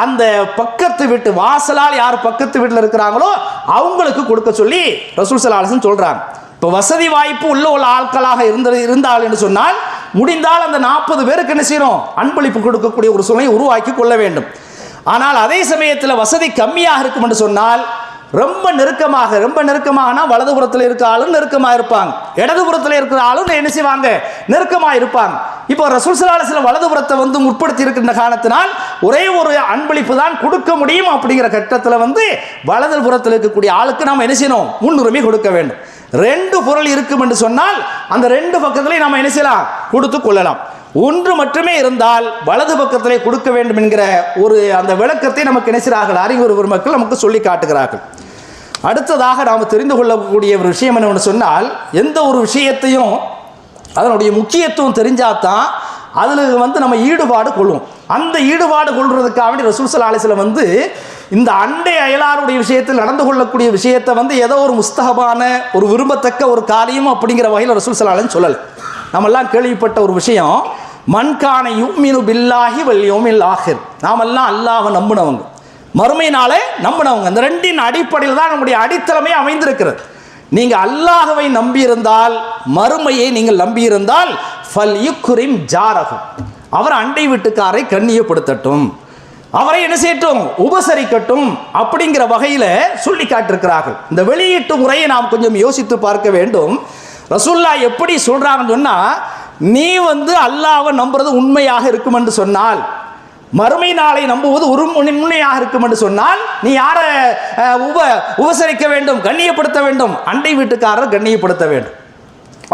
அந்த பக்கத்து வீட்டு வாசலால் யார் பக்கத்து வீட்டில் இருக்கிறாங்களோ அவங்களுக்கு கொடுக்க சொல்லி ரசூல் ஸல்லல்லாஹு அலைஹி சொல்கிறாங்க. இப்போ வசதி வாய்ப்பு உள்ள ஆட்களாக இருந்தால் என்று சொன்னால் முடிந்தால் அந்த 40 பேருக்கு என்ன செய்யணும், அன்பளிப்பு கொடுக்கக்கூடிய ஒரு சூழ்நிலை உருவாக்கி கொள்ள வேண்டும். ஆனால் அதே சமயத்தில் வசதி கம்மியாக இருக்கும் என்று சொன்னால் ரொம்ப நெருக்கமாகனா வலதுபுறத்தில் இருக்க ஆளும் நெருக்கமாக இருப்பாங்க, இடதுபுறத்தில் இருக்கிற ஆளும் என்ன செய்வாங்க, நெருக்கமாக இருப்பாங்க. இப்போ ரசூல் ஸல்லல்லாஹு அலைஹி வஸல்லம் வலதுபுறத்தை வந்து முற்படுத்தி இருக்கின்ற காரணத்தினால் ஒரே ஒரு அன்பளிப்பு தான் கொடுக்க முடியும். அப்படிங்கிற கட்டத்தில் வந்து வலதுபுறத்தில் இருக்கக்கூடிய ஆளுக்கு நாம் என்ன செய்யணும், முன்னுரிமை கொடுக்க வேண்டும். 2 பொருள் இருக்கும் என்று சொன்னால் அந்த 2 பக்கத்திலே நாம் என்ன செய்யலாம், கொடுத்து கொள்ளலாம். ஒன்று மட்டுமே இருந்தால் வலது பக்கத்திலே கொடுக்க வேண்டும் என்கிற ஒரு அந்த விளக்கத்தை நமக்கு நினைச்சார்கள் அறிவுறு பெருமக்கள் நமக்கு சொல்லி காட்டுகிறார்கள். அடுத்ததாக நாம் தெரிந்து கொள்ளக்கூடிய ஒரு விஷயம் என்னவென்று சொன்னால், எந்த ஒரு விஷயத்தையும் அதனுடைய முக்கியத்துவம் தெரிஞ்சாதான் அதில் வந்து நம்ம ஈடுபாடு கொள்ளும். அந்த ஈடுபாடு கொள்வதற்காக வேண்டி ரசூல் ஸல்லல்லாஹு அலைஹி வஸல்லம் வந்து இந்த அண்டை அயலாருடைய விஷயத்தில் நடந்து கொள்ளக்கூடிய விஷயத்தை வந்து ஏதோ ஒரு முஸ்தஹபான ஒரு விரும்பத்தக்க ஒரு காரியம் அப்படிங்கிற வகையில் ரசூல் ஸல்லல்லாஹு அலைஹி வஸல்லம் சொல்லலை. நம்மெல்லாம் கேள்விப்பட்ட ஒரு விஷயம், மன்கான யுமினு பில்லாஹி வல் யௌமில் ஆஹிர். நாமெல்லாம் அல்லாஹ்வை நம்பினவங்க, மறுமை நாளை நம்பினவங்க. இந்த 2 அடிப்படையில் தான் நம்முடைய அடித்தளமே அமைந்திருக்கிறது. நீங்கள் அல்லாஹ்வை நம்பியிருந்தால், மறுமையை நீங்கள் நம்பியிருந்தால், ஃபல் யுக்ரிம் ஜாரஹு, அவர் அண்டை வீட்டுக்காரை கண்ணியப்படுத்தட்டும், அவரை என்ன செய்யட்டும், உபசரிக்கட்டும் அப்படிங்கிற வகையில் சொல்லி காட்டிருக்கிறார்கள். இந்த வெளியீட்டு முறையை நாம் கொஞ்சம் யோசித்து பார்க்க வேண்டும். ரசூலுல்லாஹ் எப்படி சொல்றாங்கன்னு சொன்னா, நீ வந்து அல்லாஹ்வை நம்புறது உண்மையாக இருக்கும் என்று சொன்னால், மறுமை நாளை நம்புவது ஒரு உண்மையாக இருக்கும் என்று சொன்னால், நீ யாரை உபசரிக்க வேண்டும், கண்ணியப்படுத்த வேண்டும், அண்டை வீட்டுக்காரரை கண்ணியப்படுத்த வேண்டும்.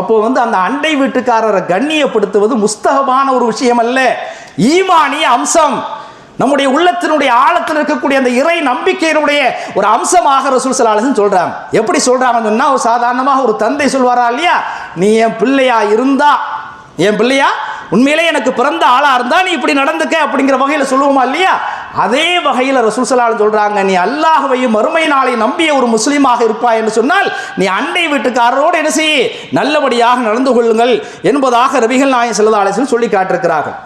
அப்போ வந்து அந்த அண்டை வீட்டுக்காரரை கண்ணியப்படுத்துவது முஸ்தகமான ஒரு விஷயம் அல்ல, ஈமானிய அம்சம். நம்முடைய உள்ளத்தினுடைய ஆழத்தில் இருக்கக்கூடிய அந்த இறை நம்பிக்கையினுடைய ஒரு அம்சமாக ரசூல் ஸல்லல்லாஹு அலைஹி வஸல்லம் சொல்றாங்க. எப்படி சொல்றாங்கன்னு சொன்னா, ஒரு சாதாரணமாக ஒரு தந்தை சொல்வாரா இல்லையா, நீ என் பிள்ளையா இருந்தா, என் பிள்ளையா உண்மையிலே எனக்கு பிறந்த ஆளா இருந்தா நீ இப்படி நடந்துக்க அப்படிங்கிற வகையில் சொல்லுவோமா இல்லையா, அதே வகையில் ரசூல் ஸல்லல்லாஹு அலைஹி வஸல்லம் சொல்றாங்க, நீ அல்லாஹ்வையும் மறுமை நாளை நம்பிய ஒரு முஸ்லீமாக இருப்பாய் என்று சொன்னால் நீ அண்டை வீட்டுக்காரரோடு என்ன செய்ய, நல்லபடியாக நடந்து கொள்ளுங்கள் என்பதாக நபிகள் நாயகம் ஸல்லல்லாஹு அலைஹி வஸல்லம் சொல்லி காட்டிருக்கிறார்கள்.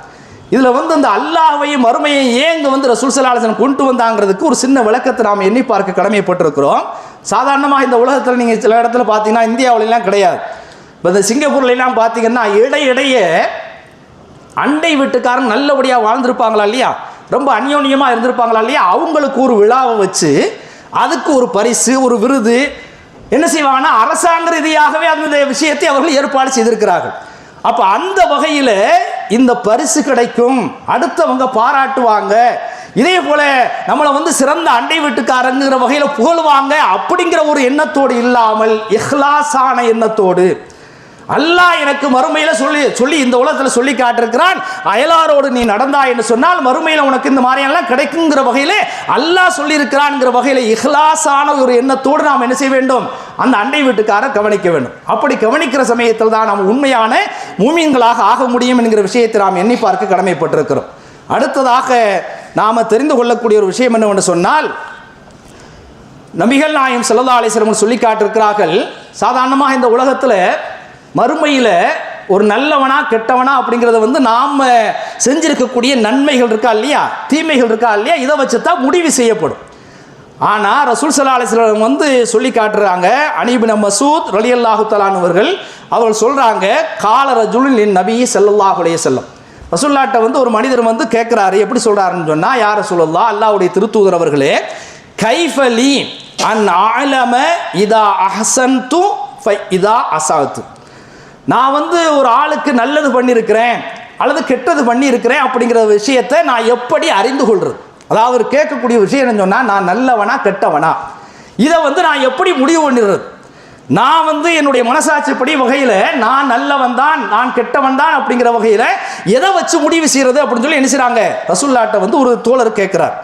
இதில் வந்து இந்த அல்லாஹ்வையும் மறுமையை ஏங்க வந்து ரசூல் ஸல்லல்லாஹு அலைஹி வஸல்லம் கொண்டு வந்தாங்கிறதுக்கு ஒரு சின்ன விளக்கத்தை நாம் எண்ணி பார்க்க கடமைப்பட்டிருக்கிறோம். சாதாரணமாக இந்த உலகத்தில் நீங்கள் சில இடத்துல பார்த்தீங்கன்னா, இந்தியாவிலாம் கிடையாது, இப்போ இந்த சிங்கப்பூர்லாம் பார்த்தீங்கன்னா இடையிடையே அண்டை வீட்டுக்காரன் நல்லபடியாக வாழ்ந்திருப்பாங்களா இல்லையா, ரொம்ப அந்யோன்யமாக இருந்திருப்பாங்களா இல்லையா, அவங்களுக்கு ஒரு விழாவை வச்சு அதுக்கு ஒரு பரிசு, ஒரு விருது என்ன செய்வாங்கன்னா அரசாங்க ரீதியாகவே அந்த விஷயத்தை அவர்கள் ஏற்பாடு செய்திருக்கிறார்கள். அப்போ அந்த வகையில் இந்த பரிசு கிடைக்கும், அடுத்தவங்க பாராட்டுவாங்க, இதே போல நம்மளை வந்து சிறந்த அண்டை வீட்டுக்காரங்கிற வகையில் புகழ்வாங்க அப்படிங்கிற ஒரு எண்ணத்தோடு இல்லாமல் இஹ்லாஸான எண்ணத்தோடு, அல்லாஹ் எனக்கு மறுமையில் சொல்லி இந்த உலகத்தில் சொல்லி காட்டிருக்கிறான், அயலாரோடு நீ நடந்தாய் என்று சொன்னால் மறுமையில் உனக்கு இந்த மாதிரியெல்லாம் கிடைக்குங்கிற வகையில் அல்லாஹ் சொல்லியிருக்கிறான்ங்கிற வகையில் இஹ்லாஸான ஒரு எண்ணத்தோடு நாம் என்ன செய்ய வேண்டும், அந்த அண்டை வீட்டுக்காரர் கவனிக்க வேண்டும். அப்படி கவனிக்கிற சமயத்தில் தான் நாம் உண்மையான மூமின்களாக ஆக முடியும் என்கிற விஷயத்தை நாம் எண்ணி பார்க்க கடமைப்பட்டிருக்கிறோம். அடுத்ததாக நாம் தெரிந்து கொள்ளக்கூடிய ஒரு விஷயம் என்னவென்று சொன்னால், நபிகள் நாயகம் ஸல்லல்லாஹு அலைஹி வஸல்லம் சொல்லி காட்டிருக்கிறார்கள், சாதாரணமாக இந்த உலகத்தில் மறுமையில் ஒரு நல்லவனா கெட்டவனா அப்படிங்கிறத வந்து நாம் செஞ்சிருக்கக்கூடிய நன்மைகள் இருக்கா இல்லையா, தீமைகள் இருக்கா இல்லையா, இதை வச்சு தான் முடிவு செய்யப்படும். ஆனால் ரசூல் ஸல்லல்லாஹு அலைஹி வஸல்லம் வந்து சொல்லி காட்டுறாங்க, அனீபின் மசூத் ரலியல்லாஹு தஆலா அவர்கள் சொல்கிறாங்க, கால ரஜுலுன் நபி ஸல்லல்லாஹு அலைஹி வஸல்லம், ரசூலுல்லாஹ்ட்ட வந்து ஒரு மனிதர் வந்து கேட்குறாரு, எப்படி சொல்கிறாருன்னு சொன்னால், யார் ரசூலுல்லாஹ், அல்லாஹ்வுடைய திருத்தூதர் அவர்களே, கைஃபலி அன் அலம இதா அஹ்சன்து இதா அசாத்து, நான் வந்து ஒரு ஆளுக்கு நல்லது பண்ணியிருக்கிறேன் அல்லது கெட்டது பண்ணியிருக்கிறேன் அப்படிங்கிற விஷயத்தை நான் எப்படி அறிந்து கொள்வது, அதாவது கேட்கக்கூடிய விஷயம் என்ன சொன்னால், நான் நல்லவனா கெட்டவனா, இதை வந்து நான் எப்படி முடிவு பண்ணிடுறது, நான் வந்து என்னுடைய மனசாட்சிப்படி வகையில் நான் நல்லவன் தான் நான் கெட்டவன் தான் அப்படிங்கிற வகையில் எதை வச்சு முடிவு செய்கிறது அப்படின்னு சொல்லி என்ன செய்கிறாங்க, ரசூலுல்லாஹ்ட்ட வந்து ஒரு தோழர் கேட்குறார்.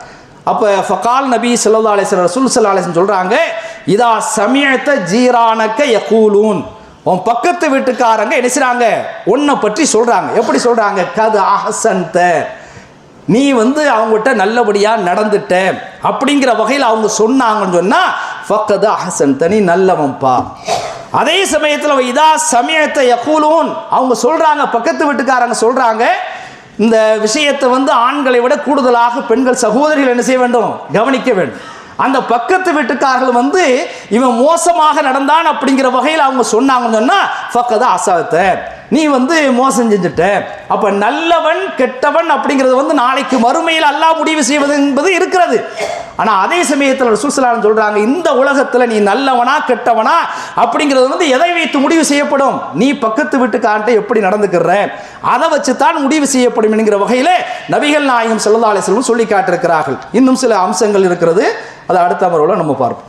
அப்போ ஃபகால் நபி ஸல்லல்லாஹு அலைஹி வஸல்லம் ரசூல் ஸல்லல்லாஹு அலைஹி வஸல்லம் சொல்கிறாங்க, இதா சமிஅத ஜீரானக யகூலூன், உன் பக்கத்து வீட்டுக்காரங்க என்ன செய்றாங்க, உன்னை பற்றி சொல்கிறாங்க. எப்படி சொல்கிறாங்க, கது அஹ்சன்த, நீ வந்து அவங்ககிட்ட நல்லபடியாக நடந்துட்ட அப்படிங்கிற வகையில் அவங்க சொன்னாங்கன்னு சொன்னால், ஃபக்கது அஹ்சன்த, நீ நல்லவன்பா. அதே சமயத்தில் இதா சமிஅத யகூலூன், அவங்க சொல்கிறாங்க, பக்கத்து வீட்டுக்காரங்க சொல்கிறாங்க, இந்த விஷயத்தை வந்து ஆண்களை விட கூடுதலாக பெண்கள் சகோதரிகள் என்ன செய்ய வேண்டும், கவனிக்க வேண்டும். அந்த பக்கத்து வீட்டுக்காரர்கள் வந்து இவன் மோசமாக நடந்தான் அப்படிங்கிற வகையில் அவங்க சொன்னாங்கன்னு சொன்னா ஃபக்கத அசாத்த, நீ வந்து மோசம் செஞ்சுட்ட. அப்ப நல்லவன் கெட்டவன் அப்படிங்கிறது வந்து நாளைக்கு மறுமையில் அல்லாஹ் முடிவு செய்வது என்பது இருக்கிறது. ஆனா அதே சமயத்தில் ரசூல் ஸல்லல்லாஹு அலைஹி வஸல்லம் சொல்றாங்க, இந்த உலகத்துல நீ நல்லவனா கெட்டவனா அப்படிங்கிறது வந்து எதை வைத்து முடிவு செய்யப்படும்? நீ பக்கத்து வீட்டுக்காரன்ட்ட எப்படி நடந்துக்கிற அதை வச்சு தான் முடிவு செய்யப்படும் என்கிற வகையில நபிகள் நாயகம் ஸல்லல்லாஹு அலைஹி வஸல்லம் சொல்லி காட்டியிருக்கிறார்கள். இன்னும் சில அம்சங்கள் இருக்கிறது, அதை அடுத்த அமர்வுல நம்ம பார்ப்போம்.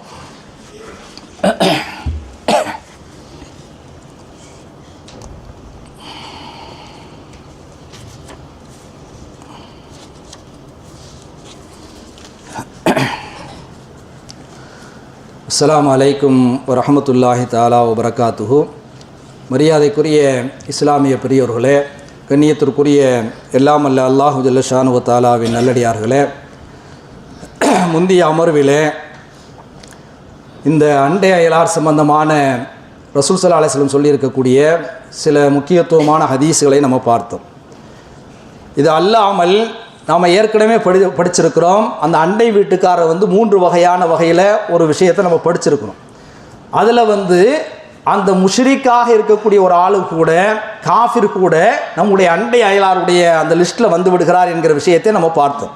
அஸ்ஸலாமு அலைக்கும் வரஹ்மத்துல்லாஹி தஆலா வபரகாத்துஹு. மரியாதைக்குரிய இஸ்லாமிய பெரியோர்களே, கண்ணியத்திற்குரிய எல்லாம் அல்ல அல்லாஹு ஜல்ல ஷானுவ தஆலாவின் நல்லடியார்களே, முந்திய அமர்விலே இந்த அண்டை அயலார் சம்பந்தமான ரசூல் ஸல்லல்லாஹு அலைஹி வஸல்லம் சொல்லியிருக்கக்கூடிய சில முக்கியத்துவமான ஹதீஸ்களை நம்ம பார்த்தோம். இது அல்லாமல் நாம் ஏற்கனவே படிச்சிருக்கிறோம். அந்த அண்டை வீட்டுக்காரர் வந்து 3 வகையான வகையில் ஒரு விஷயத்தை நம்ம படிச்சிருக்கிறோம். அதில் வந்து அந்த முஷ்ரிக்காக இருக்கக்கூடிய ஒரு ஆளு கூட, காஃபிர் கூட நம்முடைய அண்டை அயலாருடைய அந்த லிஸ்ட்டில் வந்து விடுகிறார் என்கிற விஷயத்தை நம்ம பார்த்தோம்.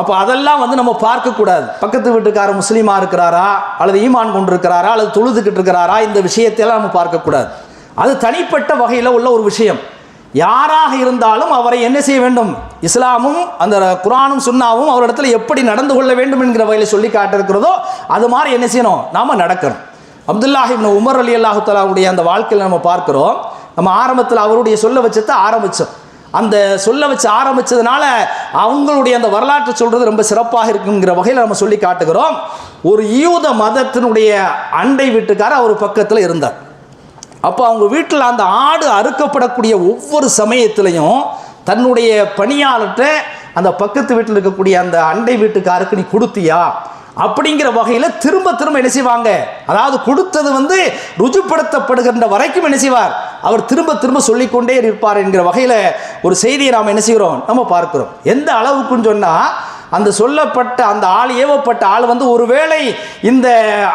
அப்போ அதெல்லாம் வந்து நம்ம பார்க்கக்கூடாது. பக்கத்து வீட்டுக்காரர் முஸ்லீமாக இருக்கிறாரா, அல்லது ஈமான் கொண்டிருக்கிறாரா, அல்லது தொழுதுகிட்டு இருக்கிறாரா, இந்த விஷயத்தையெல்லாம் நம்ம பார்க்கக்கூடாது. அது தனிப்பட்ட வகையில் உள்ள ஒரு விஷயம். யாராக இருந்தாலும் அவரை என்ன செய்ய வேண்டும்? இஸ்லாமும் அந்த குர்ஆனும் சுன்னாவும் அவரிடத்துல எப்படி நடந்து கொள்ள வேண்டும் என்கிற வகையில் சொல்லி காட்டிருக்கிறதோ அது மாதிரி என்ன செய்யணும்? நாம் நடக்கணும். அப்துல்லாஹ் இப்னு உமர் ரலியல்லாஹு தஆலாவுடைய அந்த வாழ்க்கையில் நம்ம பார்க்கிறோம். நம்ம ஆரம்பத்தில் அவருடைய சொல்ல வச்சதை ஆரம்பித்தோம். அந்த சொல்ல வச்சு ஆரம்பித்ததுனால அவங்களுடைய அந்த வரலாற்றை சொல்கிறது ரொம்ப சிறப்பாக இருக்குங்கிற வகையில் நம்ம சொல்லி காட்டுகிறோம். ஒரு யூத மதத்தினுடைய அண்டை வீட்டுக்காரர் அவர் பக்கத்தில் இருந்தார். அப்போ அவங்க வீட்டில் அந்த ஆடு அறுக்கப்படக்கூடிய ஒவ்வொரு சமயத்திலையும் தன்னுடைய பணியாளர்கிட்ட அந்த பக்கத்து வீட்டில் இருக்கக்கூடிய அந்த அண்டை வீட்டுக்காருக்கு நீ கொடுத்தியா அப்படிங்கிற வகையில் திரும்ப திரும்ப என்ன செய்வாங்க? அதாவது கொடுத்தது வந்து ருஜுப்படுத்தப்படுகின்ற வரைக்கும் என்ன செய்வார்? அவர் திரும்ப திரும்ப சொல்லிக்கொண்டே இருப்பார் என்கிற வகையில் ஒரு செய்தியை நாம் என்ன செய்கிறோம்? நம்ம பார்க்கிறோம். எந்த அளவுக்குன்னு சொன்னால், அந்த சொல்லப்பட்ட அந்த ஆள், ஏவப்பட்ட ஆள் வந்து ஒருவேளை இந்த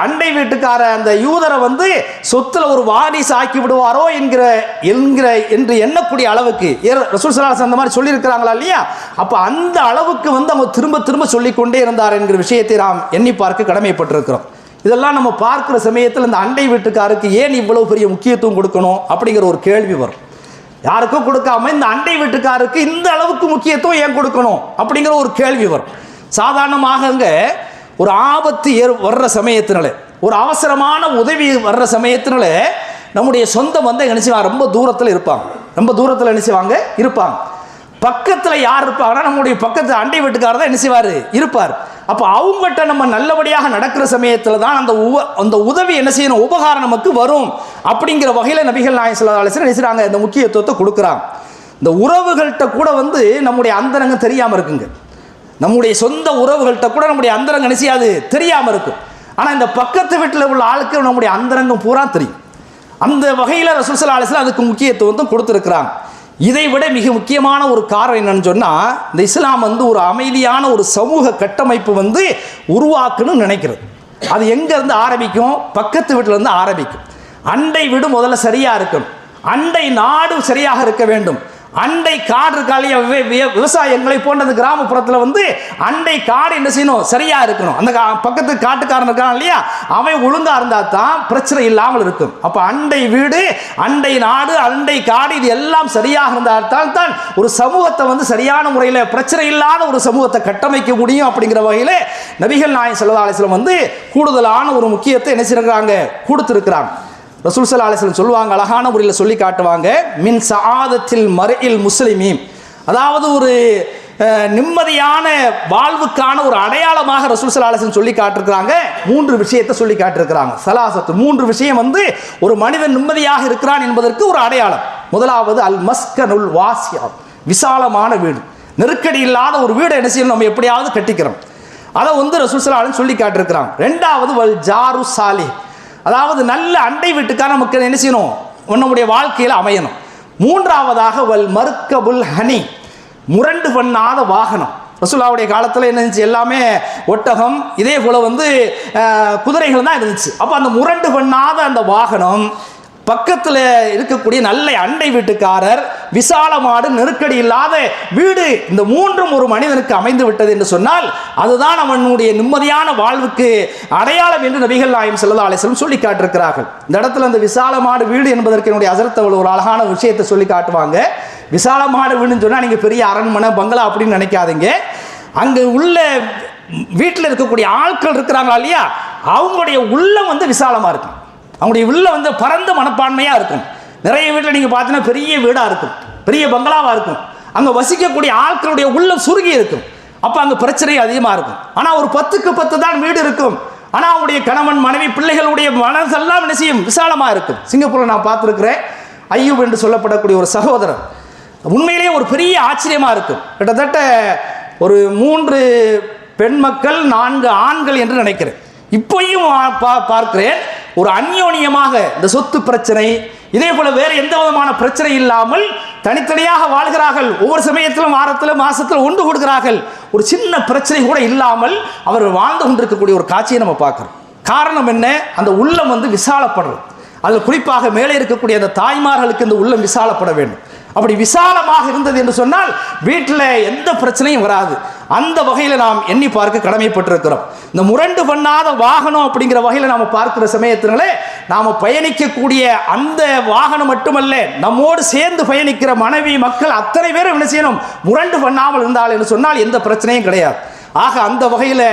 அண்டை வீட்டுக்கார அந்த யூதரை வந்து சொத்துல ஒரு வாரிசு ஆக்கி விடுவாரோ என்று எண்ணக்கூடிய அளவுக்கு ரசூல் ஸல்லல்லாஹு அலைஹி வஸல்லம் அந்த மாதிரி சொல்லியிருக்கிறாங்களா இல்லையா? அப்போ அந்த அளவுக்கு வந்து அவங்க திரும்ப திரும்ப சொல்லிக்கொண்டே இருந்தார் என்கிற விஷயத்தை நாம் எண்ணி பார்க்க கடமைப்பட்டிருக்கிறோம். இதெல்லாம் நம்ம பார்க்குற சமயத்தில் இந்த அண்டை வீட்டுக்காருக்கு ஏன் இவ்வளவு பெரிய முக்கியத்துவம் கொடுக்கணும் அப்படிங்கிற ஒரு கேள்வி வரும். யாருக்கும் கொடுக்காம இந்த அண்டை வீட்டுக்காருக்கு இந்த அளவுக்கு முக்கியத்துவம் ஏன் கொடுக்கணும் அப்படிங்கிற ஒரு கேள்வி வரும். சாதாரணமாக அங்கே ஒரு ஆபத்து வர்ற சமயத்தினால, ஒரு அவசரமான உதவி வர்ற சமயத்தினால நம்முடைய சொந்தம் வந்து நினைச்சுவாங்க ரொம்ப தூரத்தில் இருப்பாங்க. ரொம்ப தூரத்தில் நினைச்சுவாங்க இருப்பாங்க. பக்கத்தில் யார் இருப்பாங்கன்னா நம்முடைய பக்கத்து அண்டை வீட்டுக்காரர் தான் என்ன செய்வார்? இருப்பார். அப்போ அவங்ககிட்ட நம்ம நல்லபடியாக நடக்கிற சமயத்தில் தான் அந்த உதவி என்ன செய்யணும்? உபகாரம் நமக்கு வரும் அப்படிங்கிற வகையில் நபிகள் நாயகம் ஸல்லல்லாஹு அலைஹி வஸல்லம் என்ன செய்றாங்க? இந்த முக்கியத்துவத்தை கொடுக்குறாங்க. இந்த உறவுகள்கிட்ட கூட வந்து நம்முடைய அந்தரங்கம் தெரியாமல் இருக்குங்க. நம்முடைய சொந்த உறவுகள்கிட்ட கூட நம்முடைய அந்தரங்கம் என்ன செய்யாது? தெரியாமல் இருக்கும். ஆனால் இந்த பக்கத்து வீட்டில் உள்ள ஆளுக்கு நம்முடைய அந்தரங்கம் பூரா தெரியும். அந்த வகையில் ரசூல் ஸல்லல்லாஹு அலைஹி வஸல்லம் அதுக்கு முக்கியத்துவம் கொடுத்துருக்குறாங்க. இதை விட மிக முக்கியமான ஒரு காரணம் என்னன்னு சொன்னால், இந்த இஸ்லாம் வந்து ஒரு அமைதியான ஒரு சமூக கட்டமைப்பு வந்து உருவாக்கணும்னு நினைக்கிறது. அது எங்கேருந்து ஆரம்பிக்கும்? பக்கத்து வீட்டிலேருந்து ஆரம்பிக்கும். அண்டை வீடு முதல்ல சரியாக இருக்கணும். அண்டை நாடு சரியாக இருக்க வேண்டும். அண்டை காடு இருக்காலையா, விவசாயங்களை போன்ற அந்த கிராமப்புறத்தில் வந்து அண்டை காடு என்ன செய்யணும்? சரியாக இருக்கணும். அந்த பக்கத்து காட்டுக்காரன் இருக்கான் இல்லையா, அவன் ஒழுங்காக இருந்தால் தான் பிரச்சனை இல்லாமல் இருக்கும். அப்போ அண்டை வீடு, அண்டை நாடு, அண்டை காடு இது எல்லாம் சரியாக இருந்தால் தான் ஒரு சமூகத்தை வந்து சரியான முறையில் பிரச்சனை இல்லாத ஒரு சமூகத்தை கட்டமைக்க முடியும். அப்படிங்கிற வகையில் நபிகள் நாயகம் ஸல்லல்லாஹு அலைஹி வஸல்லம் வந்து கூடுதலான ஒரு முக்கியத்தை என்ன செய்யறாங்க? கொடுத்துருக்கிறாங்க. ரசூல் ஸல்லல்லாஹு அலைஹி வஸல்லம் சொல்லுவாங்க, அழகான முறையில் சொல்லி காட்டுவாங்க, மின் சஆதத்தில் மர்இல் முஸ்லிமீன், அதாவது ஒரு நிம்மதியான வாழ்வுக்கான ஒரு அடையாளமாக ரசூல் ஸல்லல்லாஹு அலைஹி வஸல்லம் சொல்லி காட்டிருக்கிறாங்க. 3 விஷயத்தை சொல்லி காட்டிருக்கிறாங்க. சலாசத்து 3 விஷயம் வந்து ஒரு மனிதன் நிம்மதியாக இருக்கிறான் என்பதற்கு ஒரு அடையாளம். முதலாவது அல் மஸ்கனுல் வாசியா, விசாலமான வீடு, நெருக்கடி இல்லாத ஒரு வீடை என்ன செய்யணும்? நம்ம எப்படியாவது கட்டிக்கிறோம். அதை வந்து ரசூல் ஸல்லல்லாஹு அலைஹி வஸல்லம் சொல்லி காட்டிருக்கிறாங்க. 2வது வல் ஜாரு சாலிஹ், அதாவது நல்ல அண்டை வீட்டுக்கார நமக்கு என்ன செய்யணும்? நம்முடைய வாழ்க்கையில் அமையணும். 3வதாக வல் மர்கபுல் ஹனி, முரண்டு பண்ணாத வாகனம். ரசூலுல்லாஹ்வுடைய காலத்தில் என்ன இருந்துச்சு, எல்லாமே ஒட்டகம் இதே போல் குதிரைகள் தான் இருந்துச்சு. அப்போ அந்த முரண்டு பண்ணாத அந்த வாகனம் பக்கத்தில் இருக்கக்கூடிய நல்ல அண்டை வீட்டுக்காரர், விசாலமாடு, நெருக்கடி இல்லாத வீடு, இந்த மூன்றும் ஒரு மனிதனுக்கு அமைந்து விட்டது என்று சொன்னால் அதுதான் அவனுடைய நிம்மதியான வாழ்வுக்கு அடையாளம் என்று நபிகள் நாயகம் ஸல்லல்லாஹு அலைஹி வஸல்லம் சொல்லி காட்டிருக்கிறார்கள். இந்த இடத்துல அந்த விசாலமாடு வீடு என்பதற்கு என்னுடைய ஹஸரத் அவர்கள் ஒரு அழகான விஷயத்தை சொல்லி காட்டுவாங்க. விசாலமாடு வீடுன்னு சொன்னால் நீங்கள் பெரிய அரண்மனை பங்களா அப்படின்னு நினைக்காதீங்க. அங்கே உள்ள வீட்டில் இருக்கக்கூடிய ஆட்கள் இருக்கிறாங்களா இல்லையா, அவங்களுடைய உள்ளம் விசாலமாக இருக்கும். அவங்களுடைய உள்ள பரந்த மனப்பான்மையாக இருக்கும். நிறைய வீட்டில் நீங்கள் பார்த்தீங்கன்னா பெரிய வீடாக இருக்கும், பெரிய பங்களாவாக இருக்கும். அங்கே வசிக்கக்கூடிய ஆட்களுடைய உள்ளம் சுருகி இருக்கும். அப்போ அங்கே பிரச்சனை அதிகமாக இருக்கும். ஆனால் ஒரு 10க்கு 10 தான் வீடு இருக்கும். ஆனால் அவங்களுடைய கணவன் மனைவி பிள்ளைகளுடைய மனசெல்லாம் என்ன செய்யும், விசாலமாக இருக்கும். சிங்கப்பூரில் நான் பார்த்துருக்கிறேன், ஐயூப் என்று சொல்லப்படக்கூடிய ஒரு சகோதரர். உண்மையிலேயே ஒரு பெரிய ஆச்சரியமாக இருக்கும். கிட்டத்தட்ட ஒரு 3 பெண் மக்கள் 4 ஆண்கள் என்று நினைக்கிறேன். இப்போயும் பார்க்கிறேன், ஒரு அந்யோன்யமாக இந்த சொத்து பிரச்சனை இதே போல வேறு எந்த விதமான பிரச்சனை இல்லாமல் தனித்தனியாக வாழ்கிறார்கள். ஒவ்வொரு சமயத்திலும் வாரத்தில் மாசத்தில் ஒன்று கொடுக்கிறார்கள். ஒரு சின்ன பிரச்சனை கூட இல்லாமல் அவர்கள் வாழ்ந்து கொண்டிருக்கக்கூடிய ஒரு காட்சியை நம்ம பார்க்கிறோம். காரணம் என்ன, அந்த உள்ளம் விசாலப்படுறது. அதில் குறிப்பாக மேலே இருக்கக்கூடிய அந்த தாய்மார்களுக்கு இந்த உள்ளம் விசாலப்பட வேண்டும். அப்படி விசாலமாக இருந்தது என்று சொன்னால் வீட்டில் எந்த பிரச்சனையும் வராது. அந்த வகையில் நாம் எண்ணி பார்க்க கடமைப்பட்டிருக்கிறோம். இந்த முரண்டு பண்ணாத வாகனம் அப்படிங்கிற வகையில் நாம் பார்க்கிற சமயத்தினாலே நாம் பயணிக்கக்கூடிய அந்த வாகனம் மட்டுமல்ல, நம்மோடு சேர்ந்து பயணிக்கிற மனைவி மக்கள் அத்தனை பேரும் என்ன செய்யணும், முரண்டு பண்ணாமல் இருந்தால் என்று சொன்னால் எந்த பிரச்சனையும் கிடையாது. ஆக அந்த வகையில்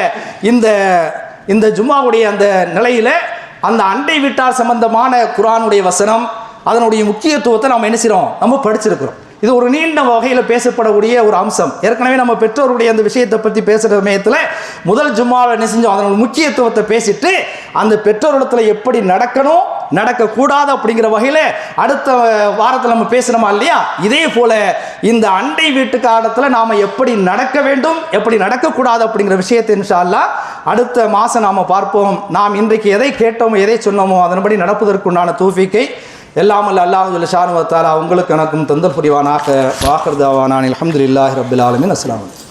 இந்த ஜும்மாவுடைய அந்த நிலையில் அந்த அண்டை வீட்டார் சம்பந்தமான குர்ஆனுடைய வசனம், அதனுடைய முக்கியத்துவத்தை நாம் என்ன செய்கிறோம், நம்ம படிச்சிருக்கிறோம். இது ஒரு நீண்ட வகையில் பேசப்படக்கூடிய ஒரு அம்சம். ஏற்கனவே நம்ம பெற்றோருடைய அந்த விஷயத்தை பற்றி பேசுகிற சமயத்தில் முதல் ஜும்மாவில் என்ன செஞ்சோம், அதனோட முக்கியத்துவத்தை பேசிட்டு அந்த பெற்றோரிடத்தில் எப்படி நடக்கணும் நடக்கக்கூடாது அப்படிங்கிற வகையில் அடுத்த வாரத்தில் நம்ம பேசணுமா இல்லையா. இதே போல இந்த அண்டை வீட்டுக்காரத்தில் நாம் எப்படி நடக்க வேண்டும் எப்படி நடக்கக்கூடாது அப்படிங்கிற விஷயத்தை இன்ஷா அல்லாஹ் அடுத்த மாதம் நாம் பார்ப்போம். நாம் இன்றைக்கு எதை கேட்டோமோ எதை சொன்னோமோ அதன்படி நடப்பதற்குண்டான தௌஃபீக்கை எல்லாம் அல்லாஹ் ஜல்ல ஷானஹு வ தஆலா உங்களுக்கு எனக்கும் தந்தல் புரிவானாக. வாஹிர் தாவானா அல்ஹம்துலில்லாஹி ரப்பில் ஆலமீன். அஸ்ஸலாமு அலைக்கும்.